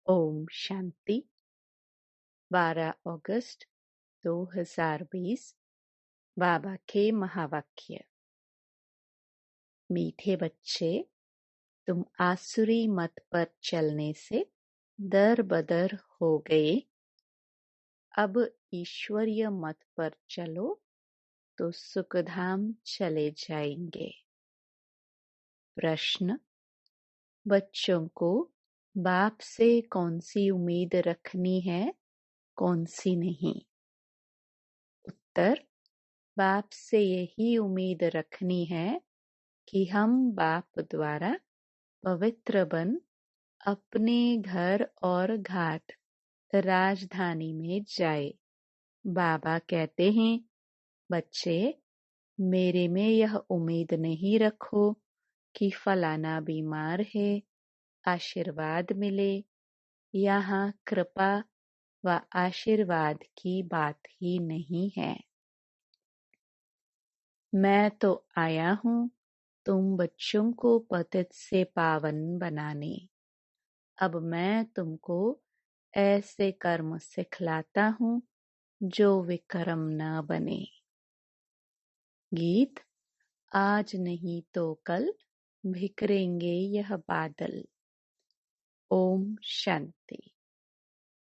ओम शांति। 12 अगस्त 2020 बाबा के महावाक्य। मीठे बच्चे, तुम आसुरी मत पर चलने से दर बदर हो गए। अब ईश्वरीय मत पर चलो तो सुखधाम चले जाएंगे। प्रश्न: बच्चों को बाप से कौन सी उम्मीद रखनी है, कौन सी नहीं? उत्तर: बाप से यही उम्मीद रखनी है कि हम बाप द्वारा पवित्र बन अपने घर और घाट राजधानी में जाए। बाबा कहते हैं, बच्चे, मेरे में यह उम्मीद नहीं रखो कि फलाना बीमार है, आशीर्वाद मिले। यहाँ कृपा व आशीर्वाद की बात ही नहीं है। मैं तो आया हूँ तुम बच्चों को पतित से पावन बनाने। अब मैं तुमको ऐसे कर्म सिखलाता हूँ जो विकर्म न बने। गीत: आज नहीं तो कल बिखरेंगे यह बादल। ओम शांति।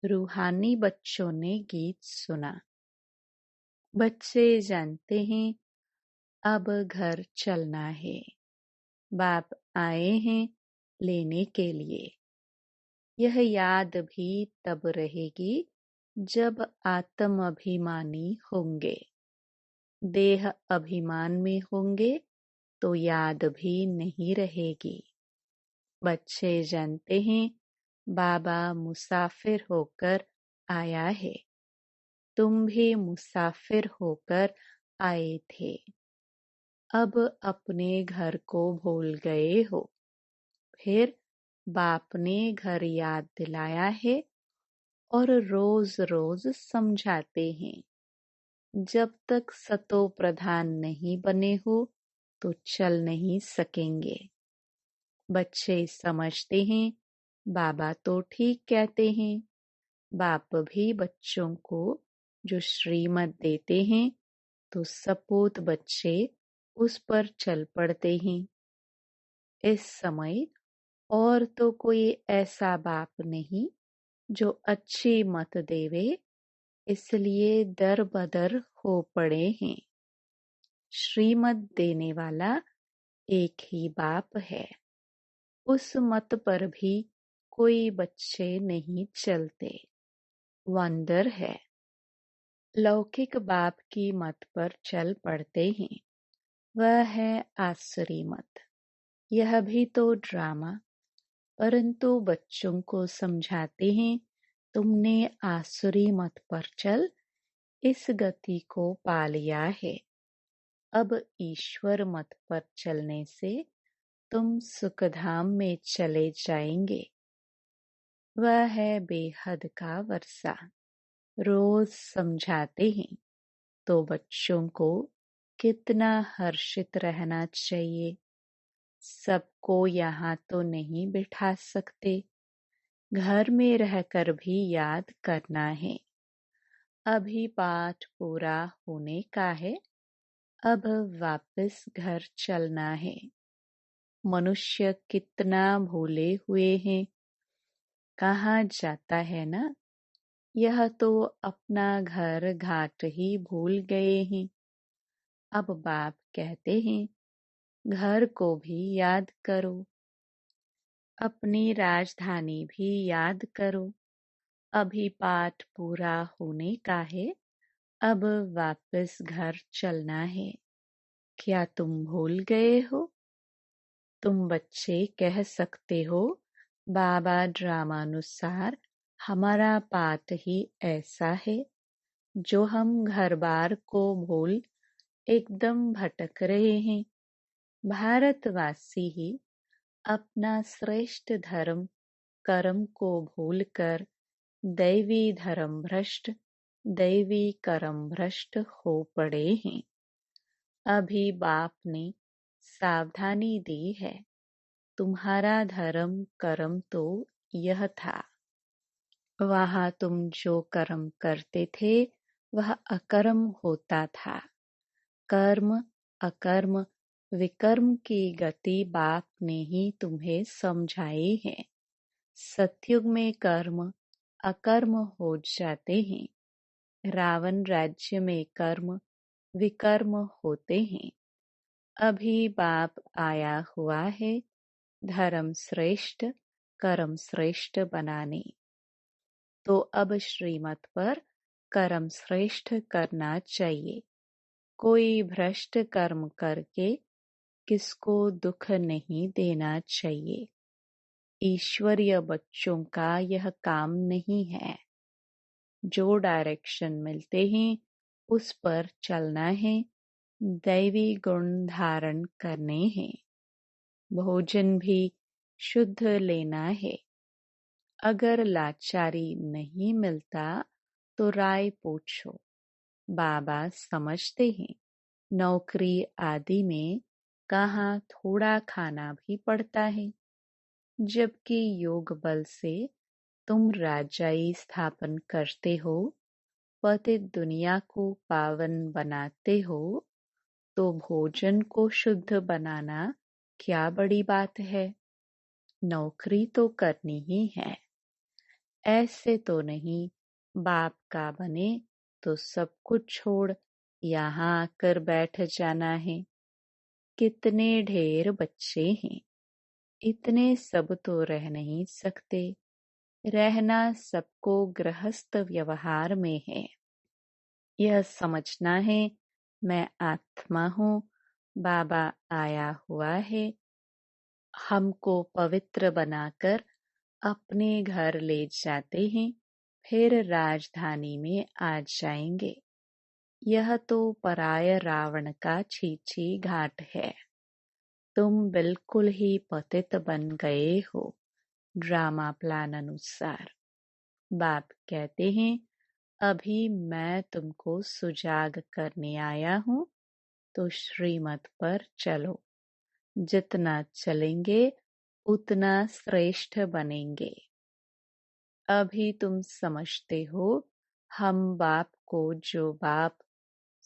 रूहानी बच्चों ने गीत सुना। बच्चे जानते हैं अब घर चलना है। बाप आए हैं लेने के लिए। यह याद भी तब रहेगी जब आत्म अभिमानी होंगे। देह अभिमान में होंगे तो याद भी नहीं रहेगी। बच्चे जानते हैं बाबा मुसाफिर होकर आया है। तुम भी मुसाफिर होकर आए थे। अब अपने घर को भूल गए हो। फिर बाप ने घर याद दिलाया है और रोज रोज समझाते हैं। जब तक सतो प्रधान नहीं बने हो तो चल नहीं सकेंगे। बच्चे समझते हैं बाबा तो ठीक कहते हैं। बाप भी बच्चों को जो श्रीमत देते हैं तो सपूत बच्चे उस पर चल पड़ते हैं। इस समय और तो कोई ऐसा बाप नहीं जो अच्छी मत देवे, इसलिए दर बदर हो पड़े हैं। श्रीमत देने वाला एक ही बाप है। उस मत पर भी कोई बच्चे नहीं चलते। वंदर है। लौकिक बाप की मत पर चल पड़ते हैं। वह है आसुरी मत। यह भी तो ड्रामा, परंतु बच्चों को समझाते हैं, तुमने आसुरी मत पर चल इस गति को पा लिया है। अब ईश्वर मत पर चलने से तुम सुखधाम में चले जाएंगे। वह है बेहद का वर्षा। रोज समझाते हैं तो बच्चों को कितना हर्षित रहना चाहिए। सबको यहाँ तो नहीं बिठा सकते, घर में रहकर भी याद करना है। अभी पाठ पूरा होने का है, अब वापस घर चलना है। मनुष्य कितना भूले हुए हैं, कहाँ जाता है ना। यह तो अपना घर घाट ही भूल गए हैं। अब बाप कहते हैं, घर को भी याद करो, अपनी राजधानी भी याद करो। अभी पाठ पूरा होने का है, अब वापस घर चलना है। क्या तुम भूल गए हो? तुम बच्चे कह सकते हो, बाबा ड्रामानुसार हमारा पाठ ही ऐसा है जो हम घर बार को भूल एकदम भटक रहे हैं। भारतवासी ही अपना श्रेष्ठ धर्म कर्म को भूलकर दैवी धर्म भ्रष्ट, दैवी कर्म भ्रष्ट हो पड़े हैं। अभी बाप ने सावधानी दी है, तुम्हारा धर्म कर्म तो यह था। वहाँ तुम जो कर्म करते थे वह अकर्म होता था। कर्म अकर्म विकर्म की गति बाप ने ही तुम्हें समझाई है। सतयुग में कर्म अकर्म हो जाते हैं। रावण राज्य में कर्म विकर्म होते हैं। अभी बाप आया हुआ है धर्म श्रेष्ठ कर्म श्रेष्ठ बनाने। तो अब श्रीमत पर कर्म श्रेष्ठ करना चाहिए। कोई भ्रष्ट कर्म करके किसको दुख नहीं देना चाहिए। ईश्वरीय बच्चों का यह काम नहीं है। जो डायरेक्शन मिलते हैं उस पर चलना है। दैवी गुण धारण करने हैं। भोजन भी शुद्ध लेना है। अगर लाचारी नहीं मिलता तो राय पूछो। बाबा समझते हैं। नौकरी आदि में कहाँ थोड़ा खाना भी पड़ता है, जबकि योग बल से तुम राजाई स्थापन करते हो, पतित दुनिया को पावन बनाते हो, तो भोजन को शुद्ध बनाना क्या बड़ी बात है। नौकरी तो करनी ही है। ऐसे तो नहीं बाप का बने तो सब कुछ छोड़ यहाँ आकर बैठ जाना है। कितने ढेर बच्चे हैं, इतने सब तो रह नहीं सकते। रहना सबको गृहस्थ व्यवहार में है। यह समझना है मैं आत्मा हूँ, बाबा आया हुआ है। हमको पवित्र बनाकर अपने घर ले जाते हैं, फिर राजधानी में आ जाएंगे। यह तो पराय रावण का छीछी घाट है। तुम बिल्कुल ही पतित बन गए हो ड्रामा प्लान अनुसार। बाप कहते हैं अभी मैं तुमको सुजाग करने आया हूँ, तो श्रीमत पर चलो। जितना चलेंगे उतना श्रेष्ठ बनेंगे। अभी तुम समझते हो हम बाप को जो बाप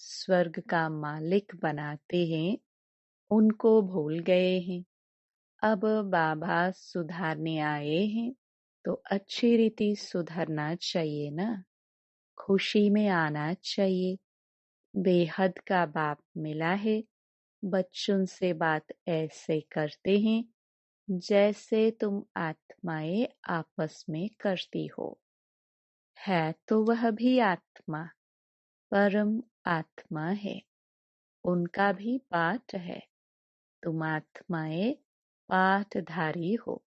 स्वर्ग का मालिक बनाते हैं उनको भूल गए हैं। अब बाबा सुधारने आए हैं तो अच्छी रीति सुधरना चाहिए ना। खुशी में आना चाहिए। बेहद का बाप मिला है। बच्चों से बात ऐसे करते हैं जैसे तुम आत्माएं आपस में करती हो। है तो वह भी आत्मा, परम आत्मा है। उनका भी पाठ है। तुम आत्माएं पाठधारी हो।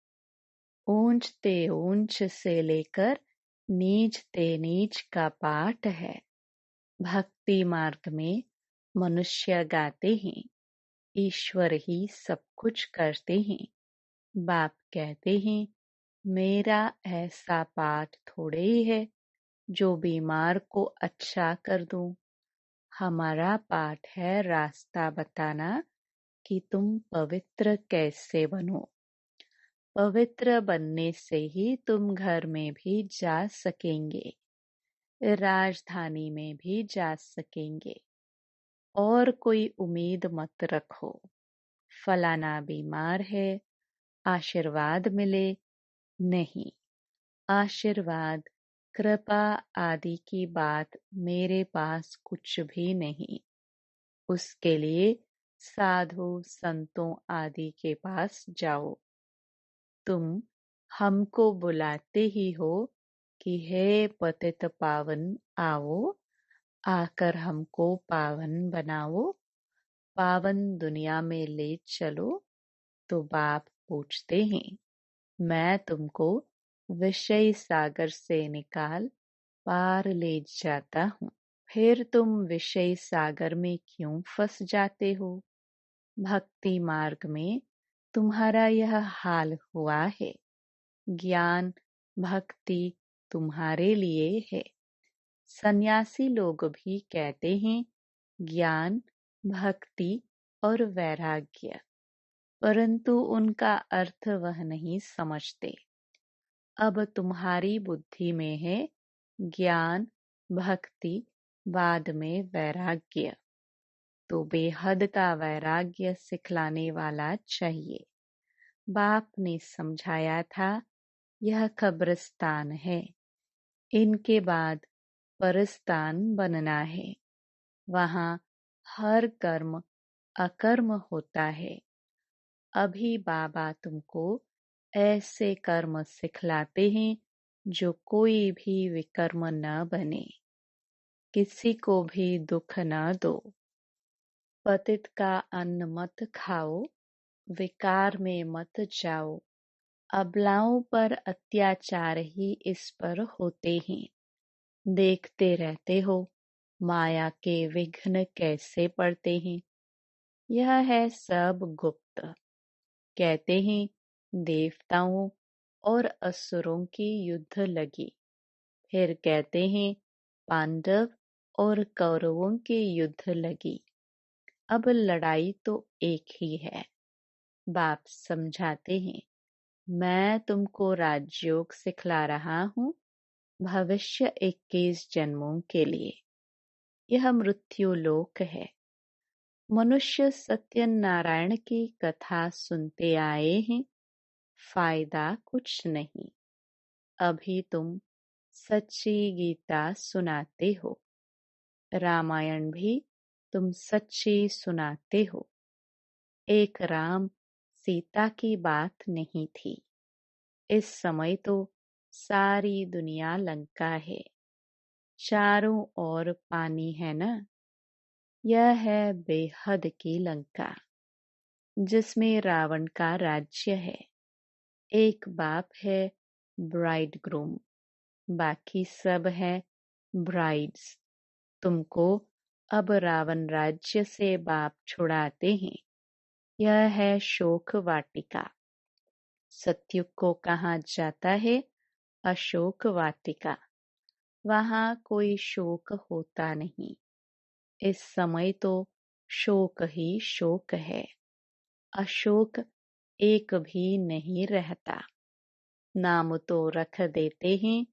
ऊंच ते ऊंच से लेकर नीच ते नीच का पाठ है। भक्ति मार्ग में मनुष्य गाते हैं, ईश्वर ही सब कुछ करते हैं। बाप कहते हैं मेरा ऐसा पाठ थोड़े ही है जो बीमार को अच्छा कर दूं। हमारा पाठ है रास्ता बताना कि तुम पवित्र कैसे बनो। पवित्र बनने से ही तुम घर में भी जा सकेंगे, राजधानी में भी जा सकेंगे। और कोई उम्मीद मत रखो फलाना बीमार है आशीर्वाद मिले। नहीं, आशीर्वाद कृपा आदि की बात मेरे पास कुछ भी नहीं। उसके लिए साधु संतों आदि के पास जाओ। तुम हमको बुलाते ही हो कि हे पतित पावन आओ, आकर हमको पावन बनाओ, पावन दुनिया में ले चलो। तो बाप पूछते हैं मैं तुमको विषय सागर से निकाल पार ले जाता हूँ, फिर तुम विषय सागर में क्यों फंस जाते हो। भक्ति मार्ग में तुम्हारा यह हाल हुआ है। ज्ञान भक्ति तुम्हारे लिए है। सन्यासी लोग भी कहते हैं ज्ञान भक्ति और वैराग्य, परंतु उनका अर्थ वह नहीं समझते। अब तुम्हारी बुद्धि में है ज्ञान, भक्ति, बाद में वैराग्य। तो बेहद का वैराग्य सिखलाने वाला चाहिए। बाप ने समझाया था यह कब्रिस्तान है, इनके बाद परस्तान बनना है। वहाँ हर कर्म अकर्म होता है। अभी बाबा तुमको ऐसे कर्म सिखलाते हैं जो कोई भी विकर्म न बने, किसी को भी दुख न दो। पतित का अन्न मत खाओ, विकार में मत जाओ। अबलाओं पर अत्याचार ही इस पर होते हैं। देखते रहते हो माया के विघ्न कैसे पड़ते हैं। यह है सब गुप्त। कहते हैं देवताओं और असुरों की युद्ध लगी, फिर कहते हैं पांडव और कौरवों की युद्ध लगी। अब लड़ाई तो एक ही है। बाप समझाते हैं मैं तुमको राजयोग सिखला रहा हूँ भविष्य 21 जन्मों के लिए। यह मृत्यु लोक है। मनुष्य सत्यनारायण की कथा सुनते आए हैं, फायदा कुछ नहीं। अभी तुम सच्ची गीता सुनाते हो, रामायण भी तुम सच्ची सुनाते हो। एक राम सीता की बात नहीं थी। इस समय तो सारी दुनिया लंका है, चारों ओर पानी है ना। यह है बेहद की लंका, जिसमें रावण का राज्य है। एक बाप है ब्राइड ग्रूम, बाकी सब है ब्राइड्स। तुमको अब रावण राज्य से बाप छुड़ाते हैं। यह है शोक वाटिका। सत्युग को कहा जाता है अशोक वाटिका। वहाँ कोई शोक होता नहीं। इस समय तो शोक ही शोक है, अशोक एक भी नहीं रहता। नाम तो रख देते हैं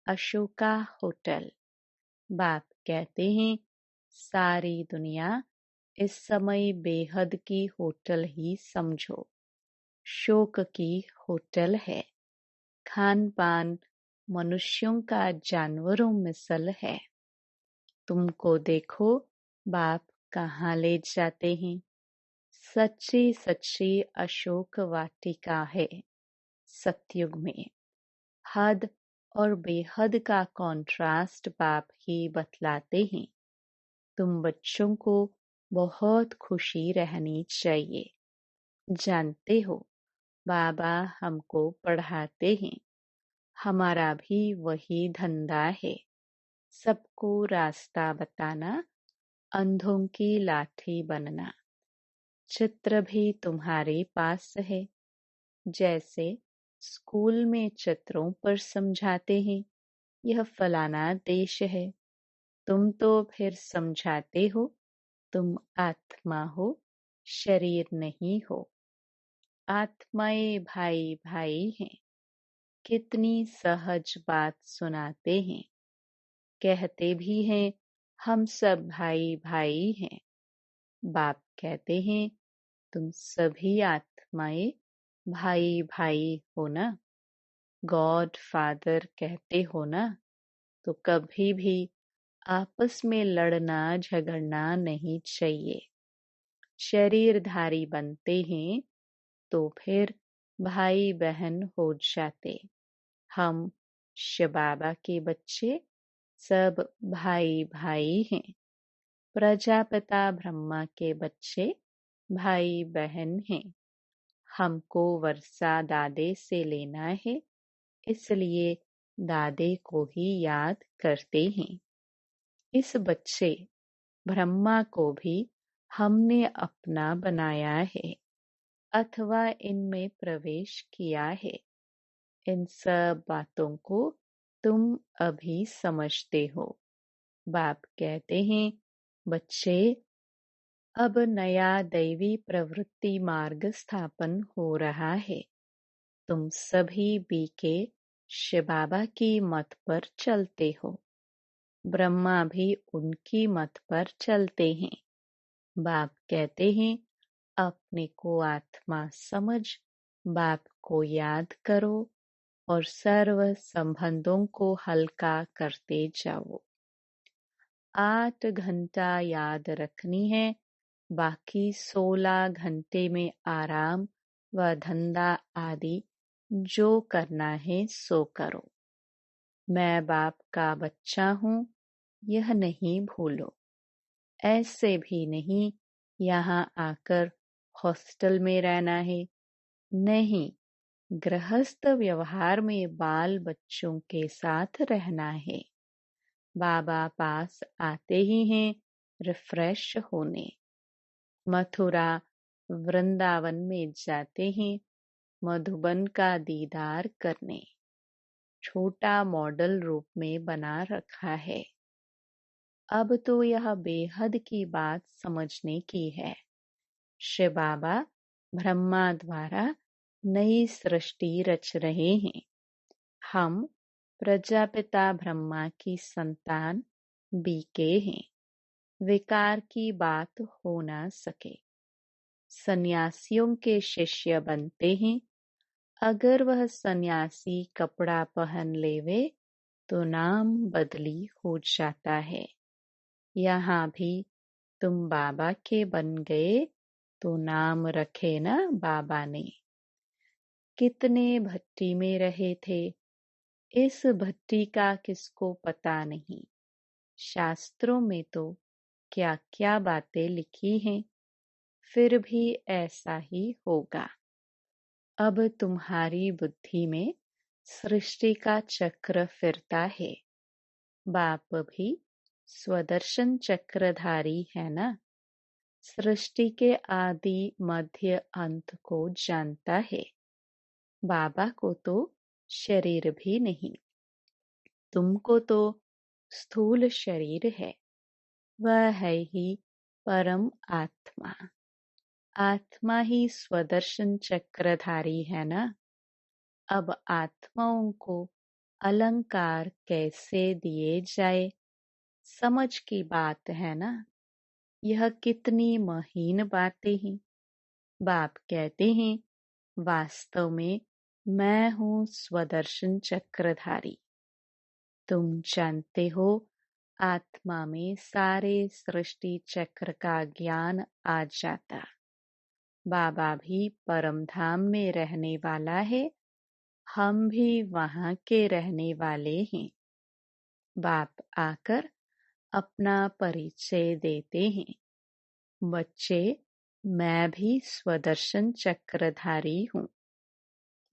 अशोका होटल। बाप कहते हैं सारी दुनिया इस समय बेहद की होटल ही समझो। शोक की होटल है। खान पान मनुष्यों का जानवरों मिसल है। तुमको देखो बाप कहाँ ले जाते हैं। सच्ची सच्ची अशोक वाटिका है। सतयुग में हद और बेहद का कॉन्ट्रास्ट बाप ही बतलाते हैं। तुम बच्चों को बहुत खुशी रहनी चाहिए। जानते हो बाबा हमको पढ़ाते हैं, हमारा भी वही धंधा है, सबको रास्ता बताना, अंधों की लाठी बनना। चित्र भी तुम्हारे पास है। जैसे स्कूल में चित्रों पर समझाते हैं यह फलाना देश है, तुम तो फिर समझाते हो तुम आत्मा हो, शरीर नहीं हो। आत्माएं भाई भाई हैं। कितनी सहज बात सुनाते हैं। कहते भी हैं हम सब भाई भाई हैं। बाप कहते हैं तुम सभी आत्माएं भाई भाई हो ना। गॉड फादर कहते हो ना, तो कभी भी आपस में लड़ना झगड़ना नहीं चाहिए। शरीरधारी बनते हैं तो फिर भाई बहन हो जाते। हम शबाबा के बच्चे सब भाई भाई हैं। प्रजापिता ब्रह्मा के बच्चे भाई बहन हैं। हमको वर्षा दादे से लेना है, इसलिए दादे को ही याद करते हैं। इस बच्चे ब्रह्मा को भी हमने अपना बनाया है अथवा इनमें प्रवेश किया है। इन सब बातों को तुम अभी समझते हो। बाप कहते हैं बच्चे अब नया दैवी प्रवृत्ति मार्ग स्थापन हो रहा है। तुम सभी बीके शिव बाबा की मत पर चलते हो। ब्रह्मा भी उनकी मत पर चलते हैं। बाप कहते हैं अपने को आत्मा समझ, बाप को याद करो और सर्व संबंधों को हल्का करते जाओ। 8 घंटा याद रखनी है, बाकी 16 घंटे में आराम व धंधा आदि जो करना है सो करो। मैं बाप का बच्चा हूँ, यह नहीं भूलो। ऐसे भी नहीं यहाँ आकर हॉस्टल में रहना है, नहीं, गृहस्थ व्यवहार में बाल बच्चों के साथ रहना है। बाबा पास आते ही हैं रिफ्रेश होने। मथुरा वृंदावन में जाते हैं मधुबन का दीदार करने। छोटा मॉडल रूप में बना रखा है। अब तो यह बेहद की बात समझने की है। श्री बाबा ब्रह्मा द्वारा नई सृष्टि रच रहे हैं। हम प्रजापिता ब्रह्मा की संतान बीके हैं। विकार की बात हो ना सके। सन्यासियों के शिष्य बनते हैं। अगर वह सन्यासी कपड़ा पहन लेवे तो नाम बदली हो जाता है। यहाँ भी तुम बाबा के बन गए तो नाम रखे ना बाबा ने। कितने भट्टी में रहे थे, इस भट्टी का किसको पता नहीं। शास्त्रों में तो क्या क्या बातें लिखी हैं, फिर भी ऐसा ही होगा। अब तुम्हारी बुद्धि में सृष्टि का चक्र फिरता है। बाप भी स्वदर्शन चक्रधारी है ना। सृष्टि के आदि मध्य अंत को जानता है। बाबा को तो शरीर भी नहीं, तुमको तो स्थूल शरीर है। वह है ही परम आत्मा। आत्मा ही स्वदर्शन चक्रधारी है ना। अब आत्माओं को अलंकार कैसे दिए जाए, समझ की बात है ना। यह कितनी महीन बातें हैं। बाप कहते हैं वास्तव में मैं हूँ स्वदर्शन चक्रधारी। तुम जानते हो आत्मा में सारे सृष्टि चक्र का ज्ञान आ जाता। बाबा भी परम धाम में रहने वाला है, हम भी वहाँ के रहने वाले हैं। बाप आकर अपना परिचय देते हैं। बच्चे, मैं भी स्वदर्शन चक्रधारी हूँ।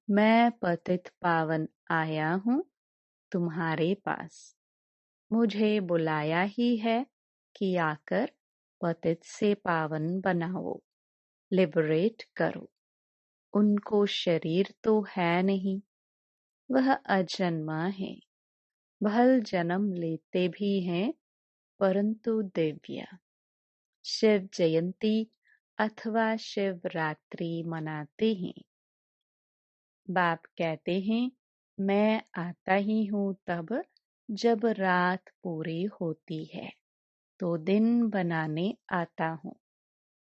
मैं पतित पावन आया हूँ तुम्हारे पास। मुझे बुलाया ही है कि आकर पतित से पावन बनाओ, लिबरेट करो। उनको शरीर तो है नहीं, वह अजन्मा है। भल जन्म लेते भी हैं परंतु दिव्य। शिव जयंती अथवा शिवरात्रि मनाते हैं। बाप कहते हैं मैं आता ही हूँ तब जब रात पूरी होती है तो दिन बनाने आता हूँ।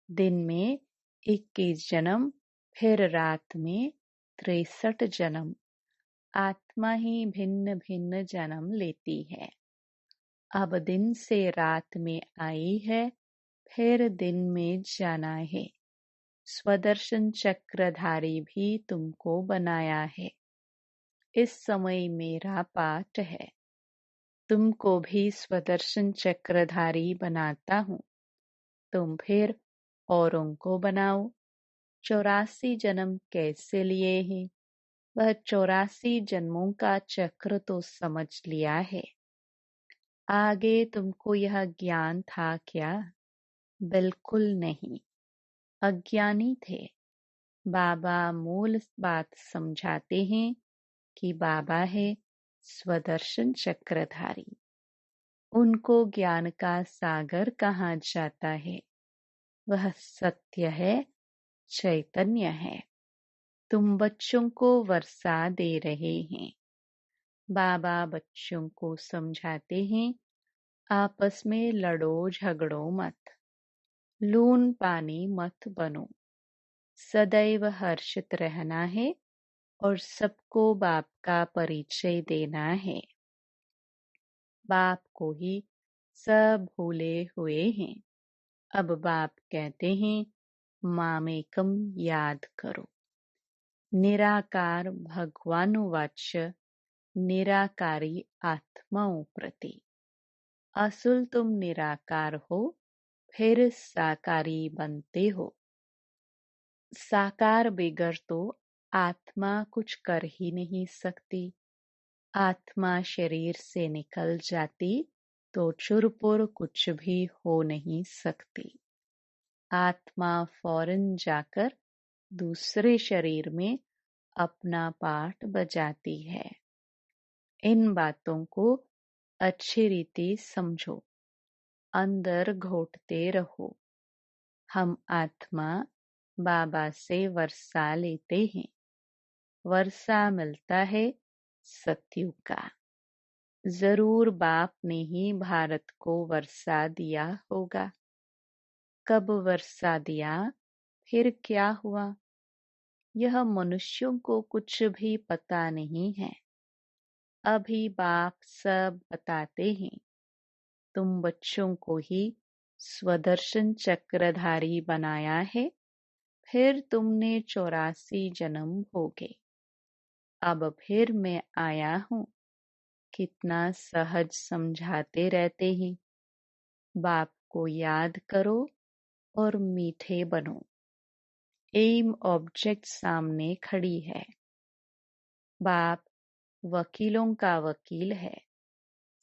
दिन में 21 जन्म, फिर रात में 63 जन्म। आत्मा ही भिन्न भिन्न जन्म लेती है। अब दिन से रात में आई है, फिर दिन में जाना है। स्वदर्शन चक्रधारी भी तुमको बनाया है। इस समय मेरा पाठ है। तुमको भी स्वदर्शन चक्रधारी बनाता हूँ। तुम फिर औरों को बनाओ। 84 जन्म कैसे लिए हैं? वह 84 जन्मों का चक्र तो समझ लिया है। आगे तुमको यह ज्ञान था क्या? बिल्कुल नहीं, अज्ञानी थे। बाबा मूल बात समझाते हैं कि बाबा है स्वदर्शन चक्रधारी। उनको ज्ञान का सागर कहा जाता है। वह सत्य है, चैतन्य है। तुम बच्चों को वर्षा दे रहे हैं। बाबा बच्चों को समझाते हैं, आपस में लड़ो झगड़ो मत, लून पानी मत बनो, सदैव हर्षित रहना है और सबको बाप का परिचय देना है। बाप को ही सब भूले हुए हैं। अब बाप कहते हैं, मामेकम याद करो। निराकार भगवानुवाच्य निराकारी आत्माओं प्रति। असुल तुम निराकार हो, फिर साकारी बनते हो। साकार बिगर तो आत्मा कुछ कर ही नहीं सकती। आत्मा शरीर से निकल जाती तो चुरपुर कुछ भी हो नहीं सकती। आत्मा फौरन जाकर दूसरे शरीर में अपना पाठ बजाती है। इन बातों को अच्छी रीति समझो, अंदर घोटते रहो। हम आत्मा बाबा से वर्षा लेते हैं। वर्षा मिलता है सत्युग का। जरूर बाप ने ही भारत को वर्षा दिया होगा। कब वर्षा दिया, फिर क्या हुआ, यह मनुष्यों को कुछ भी पता नहीं है। अभी बाप सब बताते हैं। तुम बच्चों को ही स्वदर्शन चक्रधारी बनाया है, फिर तुमने 84 जन्म भोगे। अब फिर मैं आया हूँ। कितना सहज समझाते रहते हैं। बाप को याद करो और मीठे बनो। एम ऑब्जेक्ट सामने खड़ी है। बाप वकीलों का वकील है।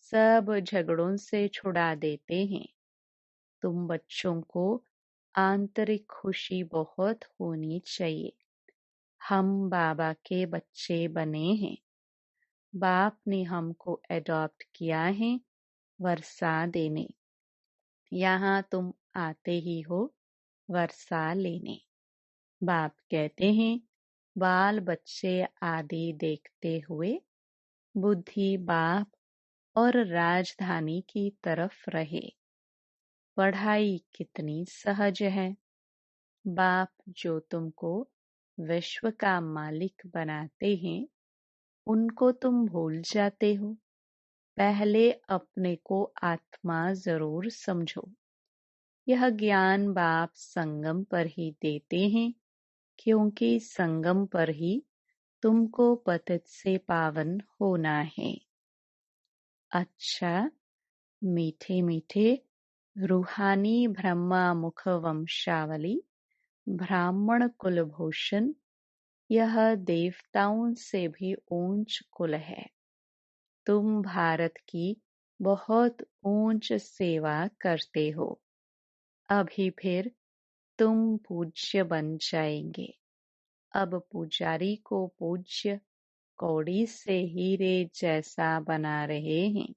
सब झगड़ों से छुड़ा देते हैं। तुम बच्चों को आंतरिक खुशी बहुत होनी चाहिए। हम बाबा के बच्चे बने हैं। बाप ने हमको एडॉप्ट किया है वर्षा देने। यहाँ तुम आते ही हो वर्षा लेने। बाप कहते हैं, बाल बच्चे आदि देखते हुए बुद्धि बाप और राजधानी की तरफ रहे। पढ़ाई कितनी सहज है। बाप जो तुमको विश्व का मालिक बनाते हैं, उनको तुम भूल जाते हो। पहले अपने को आत्मा जरूर समझो। यह ज्ञान बाप संगम पर ही देते हैं, क्योंकि संगम पर ही तुमको पतित से पावन होना है। अच्छा, मीठे मीठे रूहानी ब्रह्मा मुख वंशावली ब्राह्मण कुलभूषण, यह देवताओं से भी ऊंच कुल है। तुम भारत की बहुत ऊंच सेवा करते हो। अभी फिर तुम पूज्य बन जाएंगे। अब पुजारी को पूज्य कौड़ी से हीरे जैसा बना रहे हैं।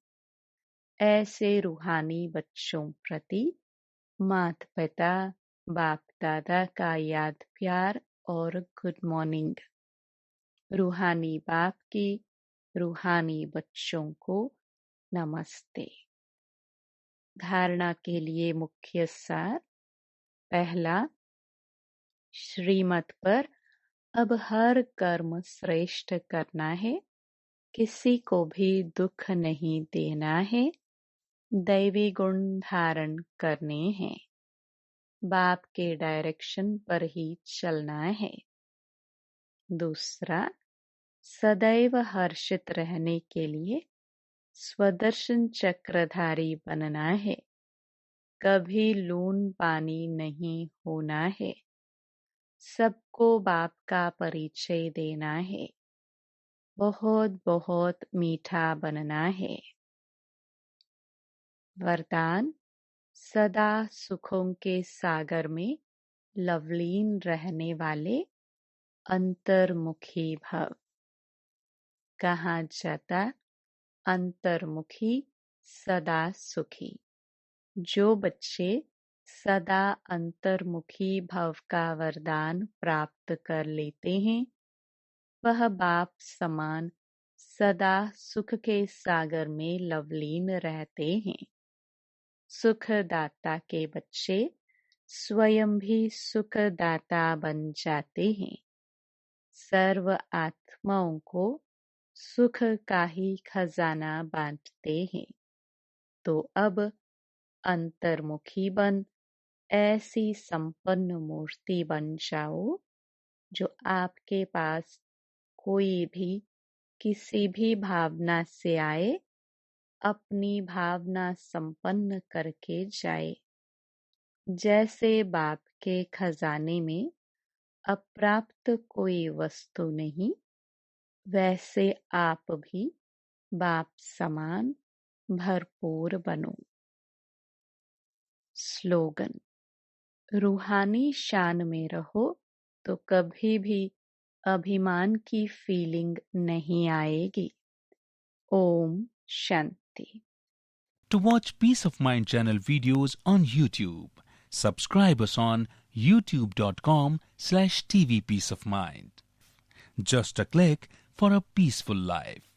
ऐसे रूहानी बच्चों प्रति माता पिता बाप दादा का याद प्यार और गुड मॉर्निंग। रूहानी बाप की रूहानी बच्चों को नमस्ते। धारणा के लिए मुख्य सार। पहला, श्रीमत पर अब हर कर्म श्रेष्ठ करना है। किसी को भी दुख नहीं देना है। दैवी गुण धारण करने हैं। बाप के डायरेक्शन पर ही चलना है। दूसरा, सदैव हर्षित रहने के लिए स्वदर्शन चक्रधारी बनना है। कभी लून पानी नहीं होना है। सबको बाप का परिचय देना है। बहुत बहुत मीठा बनना है। वरदान, सदा सुखों के सागर में लवलीन रहने वाले अंतर्मुखी भव। कहा जाता, अंतर्मुखी सदा सुखी। जो बच्चे सदा अंतर्मुखी भव का वरदान प्राप्त कर लेते हैं, वह बाप समान सदा सुख के सागर में लवलीन रहते हैं। सुखदाता के बच्चे स्वयं भी सुखदाता बन जाते हैं। सर्व आत्माओं को सुख का ही खजाना बांटते हैं। तो अब अंतर्मुखी बन ऐसी संपन्न मूर्ति बन जाओ जो आपके पास कोई भी किसी भी भावना से आए, अपनी भावना संपन्न करके जाए। जैसे बाप के खजाने में अप्राप्त कोई वस्तु नहीं, वैसे आप भी बाप समान भरपूर बनो। स्लोगन: रूहानी शान में रहो तो कभी भी अभिमान की फीलिंग नहीं आएगी। Om Shanti. To watch Peace of Mind channel videos on YouTube, subscribe us on youtube.com/tvpeaceofmind. Just a click for a peaceful life.